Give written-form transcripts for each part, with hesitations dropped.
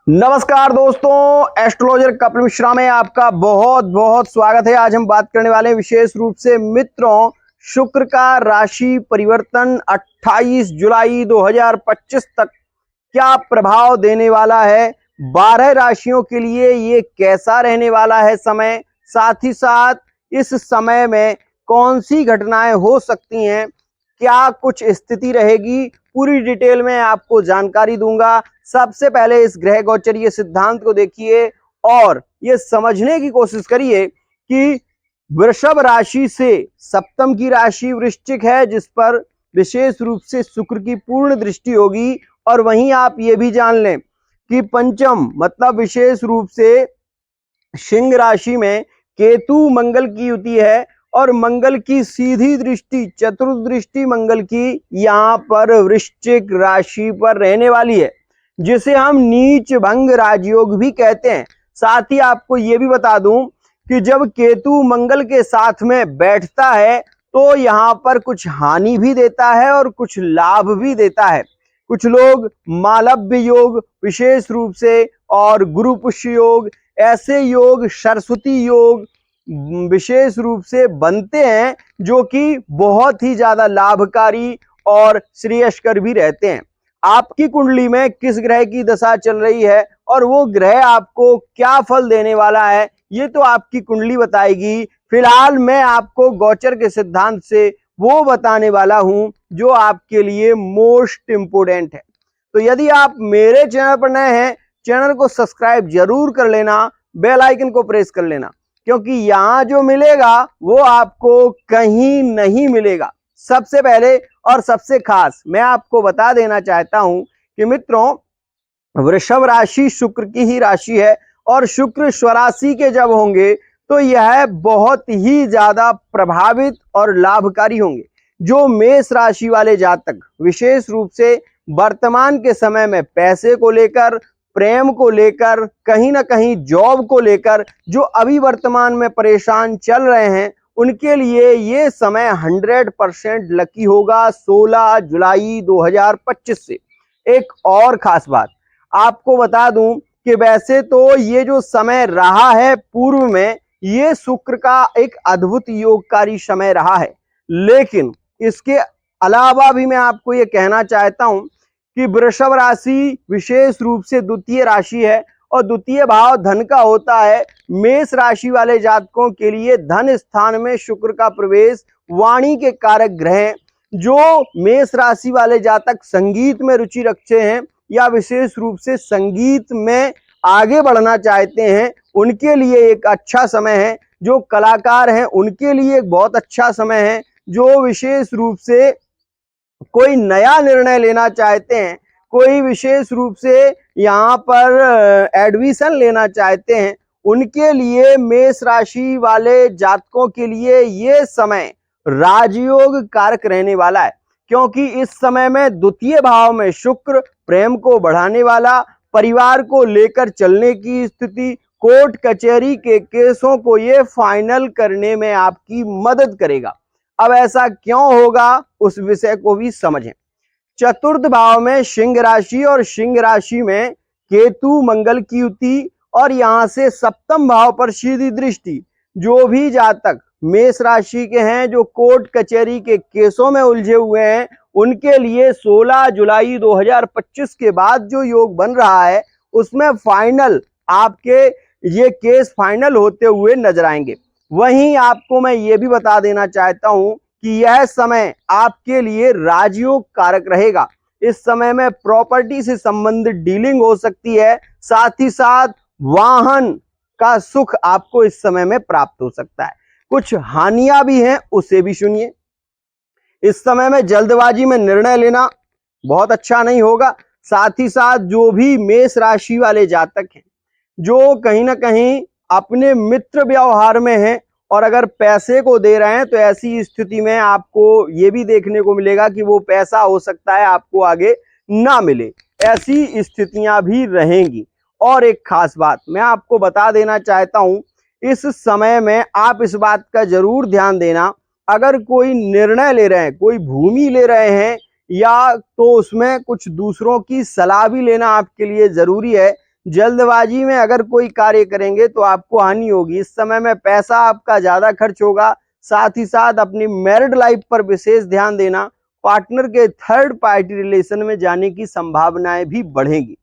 नमस्कार दोस्तों, एस्ट्रोलॉजर कपिल मिश्रा में आपका बहुत बहुत स्वागत है। आज हम बात करने वाले हैं विशेष रूप से मित्रों, शुक्र का राशि परिवर्तन 28 जुलाई 2025 तक क्या प्रभाव देने वाला है। 12 राशियों के लिए ये कैसा रहने वाला है समय, साथ ही साथ इस समय में कौन सी घटनाएं हो सकती हैं, क्या कुछ स्थिति रहेगी, पूरी डिटेल में आपको जानकारी दूंगा। सबसे पहले इस ग्रह गोचरीय सिद्धांत को देखिए और ये समझने की कोशिश करिए कि वृषभ राशि से सप्तम की राशि वृश्चिक है, जिस पर विशेष रूप से शुक्र की पूर्ण दृष्टि होगी। और वहीं आप ये भी जान लें कि पंचम मतलब विशेष रूप से सिंह राशि में केतु मंगल की युति है और मंगल की सीधी दृष्टि, चतुर्थ दृष्टि मंगल की यहाँ पर वृश्चिक राशि पर रहने वाली है, जिसे हम नीच भंग राजयोग भी कहते हैं। साथ ही आपको ये भी बता दूं कि जब केतु मंगल के साथ में बैठता है तो यहाँ पर कुछ हानि भी देता है और कुछ लाभ भी देता है। कुछ लोग मालव्य योग विशेष रूप से और गुरु पुष्य योग, ऐसे योग, सरस्वती योग विशेष रूप से बनते हैं जो कि बहुत ही ज्यादा लाभकारी और श्रेयस्कर भी रहते हैं। आपकी कुंडली में किस ग्रह की दशा चल रही है और वो ग्रह आपको क्या फल देने वाला है, ये तो आपकी कुंडली बताएगी। फिलहाल मैं आपको गोचर के सिद्धांत से वो बताने वाला हूं जो आपके लिए मोस्ट इंपोर्टेंट है। तो यदि आप मेरे चैनल पर नए हैं, चैनल को सब्सक्राइब जरूर कर लेना, बेल आइकन को प्रेस कर लेना, क्योंकि यहां जो मिलेगा वो आपको कहीं नहीं मिलेगा। सबसे पहले और सबसे खास मैं आपको बता देना चाहता हूं कि मित्रों, वृषभ राशि शुक्र की ही राशि है और शुक्र स्वराशि के जब होंगे तो यह बहुत ही ज्यादा प्रभावित और लाभकारी होंगे। जो मेष राशि वाले जातक विशेष रूप से वर्तमान के समय में पैसे को लेकर, प्रेम को लेकर, कहीं ना कहीं जॉब को लेकर जो अभी वर्तमान में परेशान चल रहे हैं, उनके लिए ये समय 100% लकी होगा 16 जुलाई 2025 से। एक और खास बात आपको बता दूं कि वैसे तो ये जो समय रहा है पूर्व में, ये शुक्र का एक अद्भुत योगकारी समय रहा है, लेकिन इसके अलावा भी मैं आपको ये कहना चाहता हूं कि वृषभ राशि विशेष रूप से द्वितीय राशि है और द्वितीय भाव धन का होता है। मेष राशि वाले जातकों के लिए धन स्थान में शुक्र का प्रवेश वाणी के कारक ग्रह, जो मेष राशि वाले जातक संगीत में रुचि रखते हैं या विशेष रूप से संगीत में आगे बढ़ना चाहते हैं, उनके लिए एक अच्छा समय है। जो कलाकार हैं उनके लिए एक बहुत अच्छा समय है। जो विशेष रूप से कोई नया निर्णय लेना चाहते हैं, कोई विशेष रूप से यहाँ पर एडमिशन लेना चाहते हैं, उनके लिए मेष राशि वाले जातकों के लिए ये समय राजयोग कारक रहने वाला है, क्योंकि इस समय में द्वितीय भाव में शुक्र प्रेम को बढ़ाने वाला, परिवार को लेकर चलने की स्थिति, कोर्ट कचहरी के केसों को ये फाइनल करने में आपकी मदद करेगा। अब ऐसा क्यों होगा उस विषय को भी समझें। चतुर्थ भाव में सिंह राशि और सिंह राशि में केतु मंगल की युति और यहां से सप्तम भाव पर सीधी दृष्टि। जो भी जातक मेष राशि के हैं जो कोर्ट कचहरी के केसों में उलझे हुए हैं, उनके लिए 16 जुलाई 2025 के बाद जो योग बन रहा है उसमें फाइनल आपके ये केस फाइनल होते हुए नजर आएंगे। वहीं आपको मैं ये भी बता देना चाहता हूं कि यह समय आपके लिए राजयोग कारक रहेगा। इस समय में प्रॉपर्टी से संबंधित डीलिंग हो सकती है, साथ ही साथ वाहन का सुख आपको इस समय में प्राप्त हो सकता है। कुछ हानियां भी हैं, उसे भी सुनिए। इस समय में जल्दबाजी में निर्णय लेना बहुत अच्छा नहीं होगा। साथ ही साथ जो भी मेष राशि वाले जातक हैं जो कहीं ना कहीं अपने मित्र व्यवहार में हैं और अगर पैसे को दे रहे हैं, तो ऐसी स्थिति में आपको ये भी देखने को मिलेगा कि वो पैसा हो सकता है आपको आगे ना मिले, ऐसी स्थितियां भी रहेंगी। और एक खास बात मैं आपको बता देना चाहता हूं, इस समय में आप इस बात का जरूर ध्यान देना, अगर कोई निर्णय ले रहे हैं, कोई भूमि ले रहे हैं या तो उसमें कुछ दूसरों की सलाह भी लेना आपके लिए जरूरी है। जल्दबाजी में अगर कोई कार्य करेंगे तो आपको हानि होगी। इस समय में पैसा आपका ज्यादा खर्च होगा। साथ ही साथ अपनी मैरिड लाइफ पर विशेष ध्यान देना। पार्टनर के थर्ड पार्टी रिलेशन में जाने की संभावनाएं भी बढ़ेगी।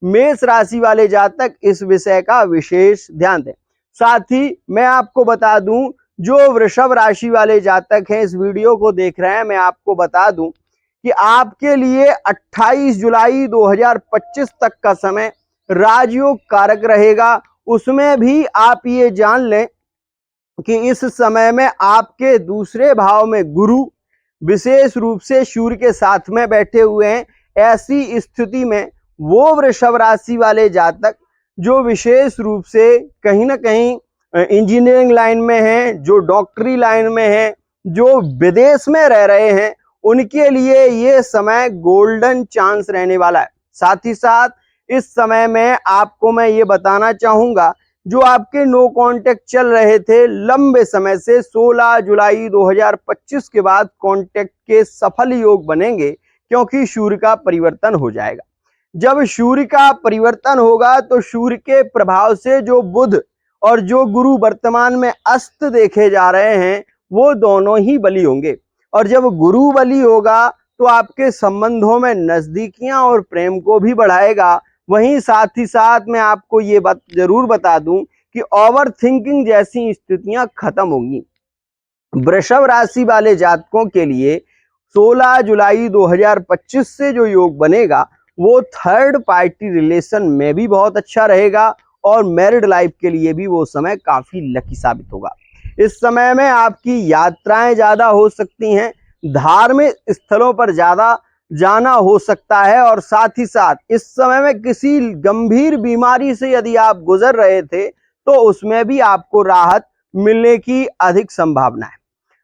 मेष राशि वाले जातक इस विषय का विशेष ध्यान दें। साथ ही मैं आपको बता दूं, जो वृषभ राशि वाले जातक हैं इस वीडियो को देख रहे हैं, मैं आपको बता दूं कि आपके लिए 28 जुलाई 2025 तक का समय राजयोग कारक रहेगा। उसमें भी आप ये जान लें कि इस समय में आपके दूसरे भाव में गुरु विशेष रूप से सूर्य के साथ में बैठे हुए हैं। ऐसी स्थिति में वो वृषभ राशि वाले जातक जो विशेष रूप से कहीं ना कहीं इंजीनियरिंग लाइन में हैं, जो डॉक्टरी लाइन में हैं, जो विदेश में रह रहे हैं, उनके लिए ये समय गोल्डन चांस रहने वाला है। साथ ही साथ इस समय में आपको मैं ये बताना चाहूंगा, जो आपके नो कांटेक्ट चल रहे थे लंबे समय से, 16 जुलाई 2025 के बाद कांटेक्ट के सफल योग बनेंगे, क्योंकि सूर्य का परिवर्तन हो जाएगा। जब सूर्य का परिवर्तन होगा तो सूर्य के प्रभाव से जो बुध और जो गुरु वर्तमान में अस्त देखे जा रहे हैं, वो दोनों ही बली होंगे। और जब गुरु बली होगा तो आपके संबंधों में नजदीकियां और प्रेम को भी बढ़ाएगा। वहीं साथ ही साथ मैं आपको ये बात जरूर बता दूं कि ओवर थिंकिंग जैसी स्थितियां खत्म होंगी। वृषभ राशि वाले जातकों के लिए 16 जुलाई 2025 से जो योग बनेगा वो थर्ड पार्टी रिलेशन में भी बहुत अच्छा रहेगा और मैरिड लाइफ के लिए भी वो समय काफी लकी साबित होगा। इस समय में आपकी यात्राएं ज्यादा हो सकती हैं, धार्मिक स्थलों पर ज्यादा जाना हो सकता है, और साथ ही साथ इस समय में किसी गंभीर बीमारी से यदि आप गुजर रहे थे तो उसमें भी आपको राहत मिलने की अधिक संभावना है।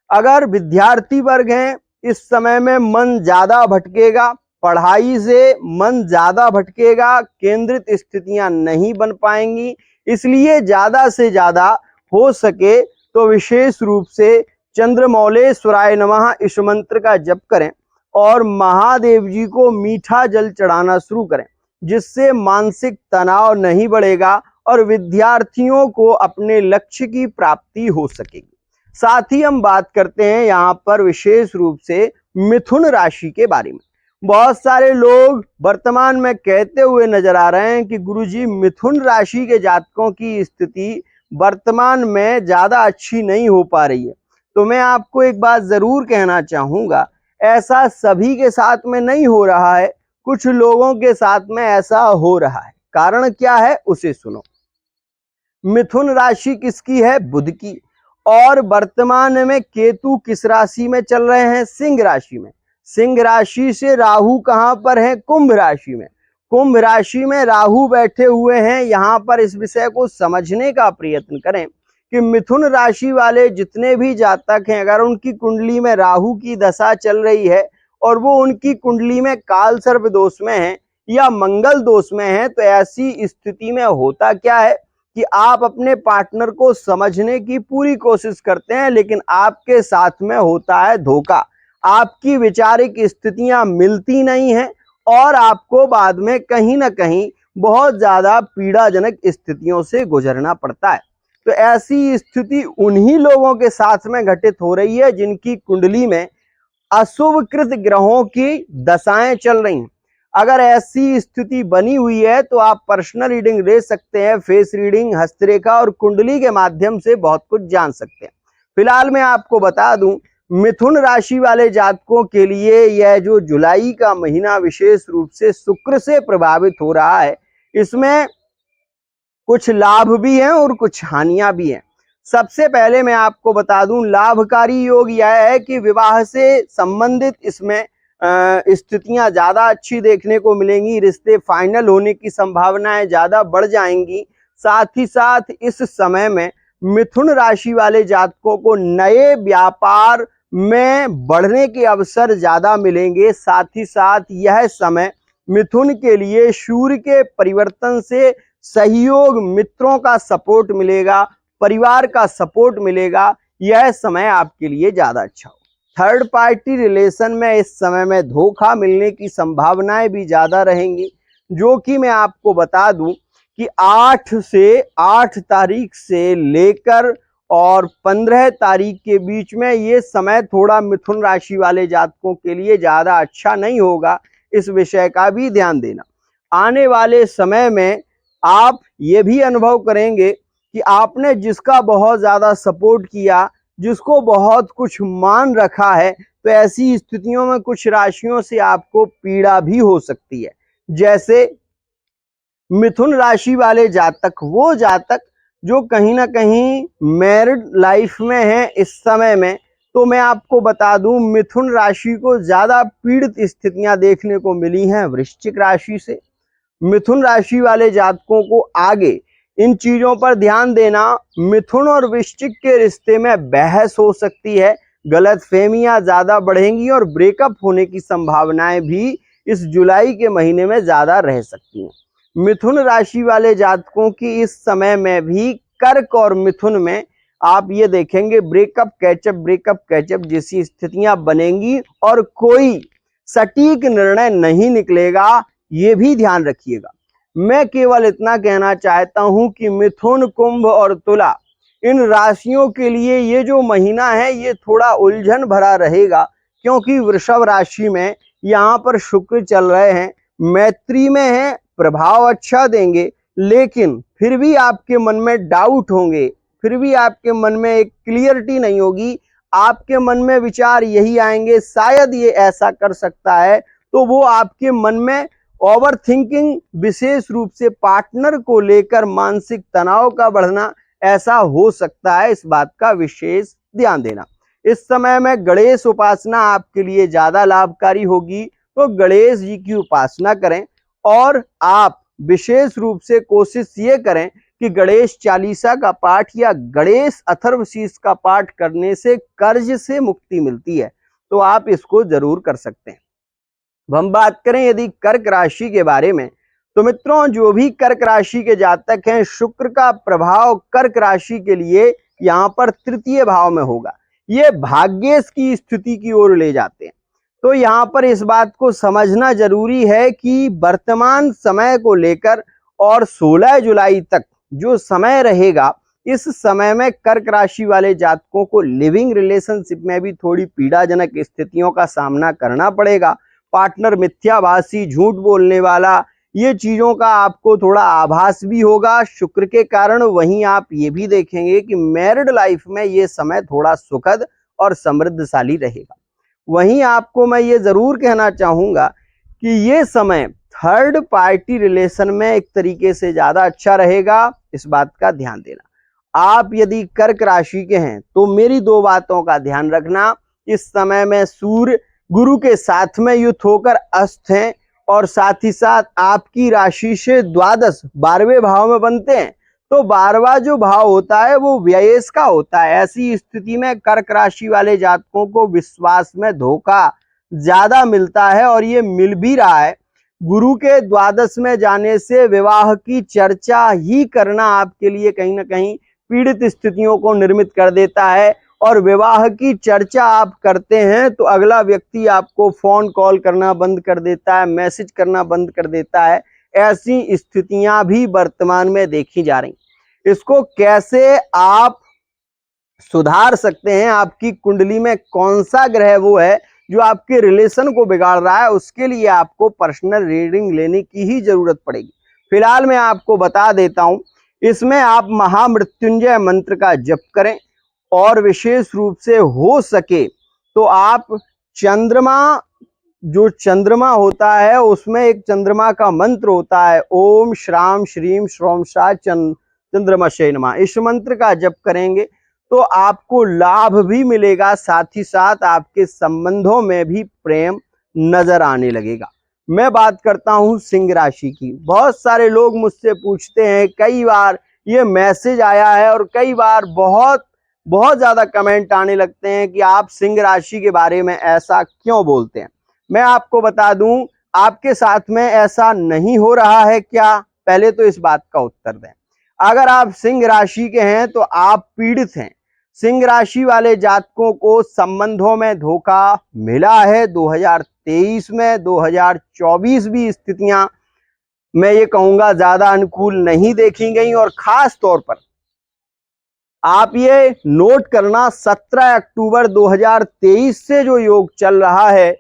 अगर विद्यार्थी वर्ग हैं, इस समय में मन ज्यादा भटकेगा, पढ़ाई से मन ज्यादा भटकेगा, केंद्रित स्थितियां नहीं बन पाएंगी। इसलिए ज्यादा से ज्यादा हो सके तो विशेष रूप से चंद्रमौलेश्वराय नमः इस मंत्र का जप करें और महादेव जी को मीठा जल चढ़ाना शुरू करें, जिससे मानसिक तनाव नहीं बढ़ेगा और विद्यार्थियों को अपने लक्ष्य की प्राप्ति हो सकेगी। साथ ही हम बात करते हैं यहाँ पर विशेष रूप से मिथुन राशि के बारे में। बहुत सारे लोग वर्तमान में कहते हुए नजर आ रहे हैं कि गुरुजी मिथुन राशि के जातकों की स्थिति वर्तमान में ज्यादा अच्छी नहीं हो पा रही है। तो मैं आपको एक बात जरूर कहना चाहूंगा, ऐसा सभी के साथ में नहीं हो रहा है, कुछ लोगों के साथ में ऐसा हो रहा है। कारण क्या है उसे सुनो। मिथुन राशि किसकी है? बुध की। और वर्तमान में केतु किस राशि में चल रहे हैं? सिंह राशि में। सिंह राशि से राहु कहां पर है? कुंभ राशि में। कुंभ राशि में राहु बैठे हुए हैं। यहां पर इस विषय को समझने का प्रयत्न करें कि मिथुन राशि वाले जितने भी जातक हैं, अगर उनकी कुंडली में राहु की दशा चल रही है और वो उनकी कुंडली में काल सर्प दोष में है या मंगल दोष में है, तो ऐसी स्थिति में होता क्या है कि आप अपने पार्टनर को समझने की पूरी कोशिश करते हैं, लेकिन आपके साथ में होता है धोखा। आपकी वैचारिक स्थितियां मिलती नहीं हैं और आपको बाद में कहीं ना कहीं बहुत ज्यादा पीड़ाजनक स्थितियों से गुजरना पड़ता है। तो ऐसी स्थिति उन्हीं लोगों के साथ में घटित हो रही है जिनकी कुंडली में अशुभकृत ग्रहों की दशाएं चल रही हैं। अगर ऐसी स्थिति बनी हुई है तो आप पर्सनल रीडिंग ले सकते हैं, फेस रीडिंग, हस्तरेखा और कुंडली के माध्यम से बहुत कुछ जान सकते हैं। फिलहाल मैं आपको बता दूं, मिथुन राशि वाले जातकों के लिए यह जो जुलाई का महीना विशेष रूप से शुक्र से प्रभावित हो रहा है, इसमें कुछ लाभ भी हैं और कुछ हानियां भी हैं। सबसे पहले मैं आपको बता दूं, लाभकारी योग यह है कि विवाह से संबंधित इसमें स्थितियां ज्यादा अच्छी देखने को मिलेंगी, रिश्ते फाइनल होने की संभावनाएं ज्यादा बढ़ जाएंगी। साथ ही साथ इस समय में मिथुन राशि वाले जातकों को नए व्यापार में बढ़ने के अवसर ज्यादा मिलेंगे। साथ ही साथ यह समय मिथुन के लिए सूर्य के परिवर्तन से सहयोग, मित्रों का सपोर्ट मिलेगा, परिवार का सपोर्ट मिलेगा। यह समय आपके लिए ज्यादा अच्छा हो। थर्ड पार्टी रिलेशन में इस समय में धोखा मिलने की संभावनाएं भी ज्यादा रहेंगी, जो कि मैं आपको बता दूं कि 8 तारीख से लेकर और 15 तारीख के बीच में ये समय थोड़ा मिथुन राशि वाले जातकों के लिए ज्यादा अच्छा नहीं होगा। इस विषय का भी ध्यान देना। आने वाले समय में आप ये भी अनुभव करेंगे कि आपने जिसका बहुत ज्यादा सपोर्ट किया, जिसको बहुत कुछ मान रखा है, तो ऐसी स्थितियों में कुछ राशियों से आपको पीड़ा भी हो सकती है। जैसे मिथुन राशि वाले जातक, वो जातक जो कहीं ना कहीं मैरिड लाइफ में है इस समय में, तो मैं आपको बता दूं मिथुन राशि को ज्यादा पीड़ित स्थितियां देखने को मिली हैं वृश्चिक राशि से। मिथुन राशि वाले जातकों को आगे इन चीजों पर ध्यान देना। मिथुन और वृश्चिक के रिश्ते में बहस हो सकती है, गलतफहमियां ज्यादा बढ़ेंगी और ब्रेकअप होने की संभावनाएं भी इस जुलाई के महीने में ज्यादा रह सकती हैं। मिथुन राशि वाले जातकों की इस समय में भी कर्क और मिथुन में आप ये देखेंगे ब्रेकअप कैचअप जैसी स्थितियां बनेंगी और कोई सटीक निर्णय नहीं निकलेगा, ये भी ध्यान रखिएगा। मैं केवल इतना कहना चाहता हूं कि मिथुन, कुंभ और तुला, इन राशियों के लिए ये जो महीना है ये थोड़ा उलझन भरा रहेगा, क्योंकि वृषभ राशि में यहाँ पर शुक्र चल रहे हैं, मैत्री में है, प्रभाव अच्छा देंगे, लेकिन फिर भी आपके मन में डाउट होंगे, फिर भी आपके मन में एक क्लियरिटी नहीं होगी। आपके मन में विचार यही आएंगे शायद ये ऐसा कर सकता है, तो वो आपके मन में ओवर थिंकिंग, विशेष रूप से पार्टनर को लेकर मानसिक तनाव का बढ़ना, ऐसा हो सकता है। इस बात का विशेष ध्यान देना। इस समय में गणेश उपासना आपके लिए ज्यादा लाभकारी होगी, तो गणेश जी की उपासना करें और आप विशेष रूप से कोशिश ये करें कि गणेश चालीसा का पाठ या गणेश अथर्वशीष का पाठ करने से कर्ज से मुक्ति मिलती है, तो आप इसको जरूर कर सकते हैं। हम बात करें यदि कर्क राशि के बारे में, तो मित्रों जो भी कर्क राशि के जातक हैं, शुक्र का प्रभाव कर्क राशि के लिए यहाँ पर तृतीय भाव में होगा। ये भाग्येश की स्थिति की ओर ले जाते हैं। तो यहाँ पर इस बात को समझना जरूरी है कि वर्तमान समय को लेकर और 16 जुलाई तक जो समय रहेगा, इस समय में कर्क राशि वाले जातकों को लिविंग रिलेशनशिप में भी थोड़ी पीड़ाजनक स्थितियों का सामना करना पड़ेगा। पार्टनर मिथ्याभाषी, झूठ बोलने वाला, ये चीजों का आपको थोड़ा आभास भी होगा शुक्र के कारण। वहीं आप ये भी देखेंगे कि मैरिड लाइफ में ये समय थोड़ा सुखद और समृद्धशाली रहेगा। वहीं आपको मैं ये जरूर कहना चाहूंगा कि ये समय थर्ड पार्टी रिलेशन में एक तरीके से ज्यादा अच्छा रहेगा, इस बात का ध्यान देना। आप यदि कर्क राशि के हैं तो मेरी 2 बातों का ध्यान रखना। इस समय में सूर्य गुरु के साथ में युक्त होकर अस्त हैं और साथ ही साथ आपकी राशि से द्वादश 12वें भाव में बनते हैं, तो 12वां जो भाव होता है वो व्ययेश का होता है। ऐसी स्थिति में कर्क राशि वाले जातकों को विश्वास में धोखा ज्यादा मिलता है और ये मिल भी रहा है। गुरु के द्वादश में जाने से विवाह की चर्चा ही करना आपके लिए कहीं ना कहीं पीड़ित स्थितियों को निर्मित कर देता है, और विवाह की चर्चा आप करते हैं तो अगला व्यक्ति आपको फोन कॉल करना बंद कर देता है, मैसेज करना बंद कर देता है। ऐसी स्थितियां भी वर्तमान में देखी जा रही। इसको कैसे आप सुधार सकते हैं, आपकी कुंडली में कौन सा ग्रह वो है जो आपके रिलेशन को बिगाड़ रहा है, उसके लिए आपको पर्सनल रीडिंग लेने की ही जरूरत पड़ेगी। फिलहाल मैं आपको बता देता हूं, इसमें आप महामृत्युंजय मंत्र का जप करें और विशेष रूप से हो सके तो आप चंद्रमा, जो चंद्रमा होता है उसमें एक चंद्रमा का मंत्र होता है, ओम श्राम श्रीम श्रोम सा चंद्रमशे नमः, इस मंत्र का जप करेंगे तो आपको लाभ भी मिलेगा, साथ ही साथ आपके संबंधों में भी प्रेम नजर आने लगेगा। मैं बात करता हूं सिंह राशि की। बहुत सारे लोग मुझसे पूछते हैं, कई बार ये मैसेज आया है और कई बार बहुत ज्यादा कमेंट आने लगते हैं कि आप सिंह राशि के बारे में ऐसा क्यों बोलते हैं। मैं आपको बता दूं, आपके साथ में ऐसा नहीं हो रहा है क्या? पहले तो इस बात का उत्तर दें। अगर आप सिंह राशि के हैं तो आप पीड़ित हैं। सिंह राशि वाले जातकों को संबंधों में धोखा मिला है 2023 में, 2024 भी स्थितियां मैं ये कहूंगा ज्यादा अनुकूल नहीं देखी गई। और खास तौर पर आप ये नोट करना 17 अक्टूबर 2023 से जो योग चल रहा है,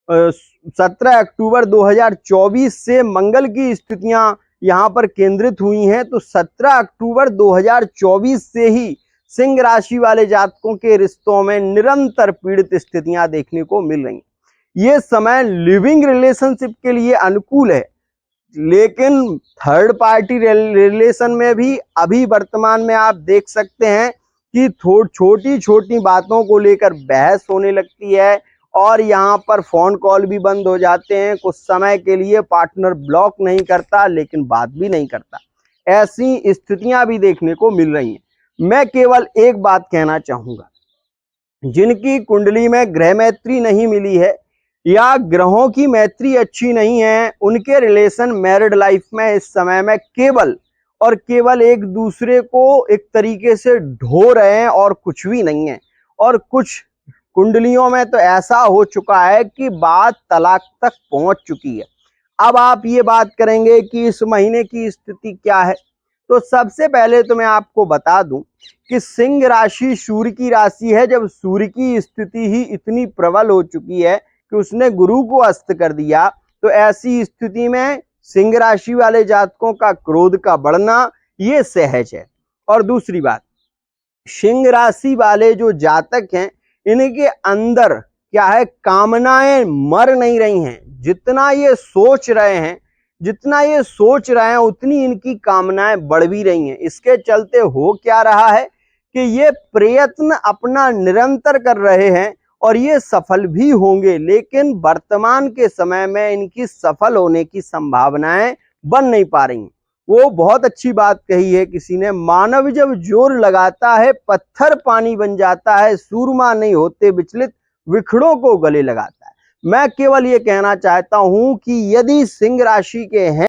17 अक्टूबर 2024 से मंगल की स्थितियां यहां पर केंद्रित हुई हैं, तो 17 अक्टूबर 2024 से ही सिंह राशि वाले जातकों के रिश्तों में निरंतर पीड़ित स्थितियां देखने को मिल रही हैं। ये समय लिविंग रिलेशनशिप के लिए अनुकूल है, लेकिन थर्ड पार्टी रिलेशन में भी अभी वर्तमान में आप देख सकते हैं कि छोटी छोटी बातों को लेकर बहस होने लगती है और यहाँ पर फोन कॉल भी बंद हो जाते हैं। कुछ समय के लिए पार्टनर ब्लॉक नहीं करता, लेकिन बात भी नहीं करता। ऐसी स्थितियां भी देखने को मिल रही हैं। मैं केवल एक बात कहना चाहूंगा, जिनकी कुंडली में ग्रह मैत्री नहीं मिली है या ग्रहों की मैत्री अच्छी नहीं है, उनके रिलेशन मैरिड लाइफ में इस समय में केवल और केवल एक दूसरे को एक तरीके से ढो रहे हैं और कुछ भी नहीं है। और कुछ कुंडलियों में तो ऐसा हो चुका है कि बात तलाक तक पहुंच चुकी है। अब आप ये बात करेंगे कि इस महीने की स्थिति क्या है, तो सबसे पहले तो मैं आपको बता दूं कि सिंह राशि सूर्य की राशि है। जब सूर्य की स्थिति ही इतनी प्रबल हो चुकी है कि उसने गुरु को अस्त कर दिया, तो ऐसी स्थिति में सिंह राशि वाले जातकों का क्रोध का बढ़ना ये सहज है। और दूसरी बात, सिंह राशि वाले जो जातक हैं, इनके अंदर क्या है, कामनाएं मर नहीं रही हैं। जितना ये सोच रहे हैं, उतनी इनकी कामनाएं बढ़ भी रही हैं। इसके चलते हो क्या रहा है कि ये प्रयत्न अपना निरंतर कर रहे हैं और ये सफल भी होंगे, लेकिन वर्तमान के समय में इनकी सफल होने की संभावनाएं बन नहीं पा रही। वो बहुत अच्छी बात कही है किसी ने, मानव जब जोर लगाता है पत्थर पानी बन जाता है, सूरमा नहीं होते विचलित विखड़ों को गले लगाता है। मैं केवल ये कहना चाहता हूं कि यदि सिंह राशि के हैं